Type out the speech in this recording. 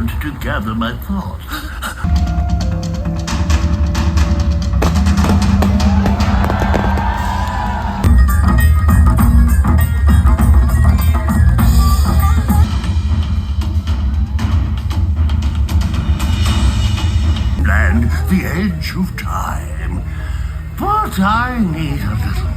moment to gather my thoughts. And the edge of time. But I need a little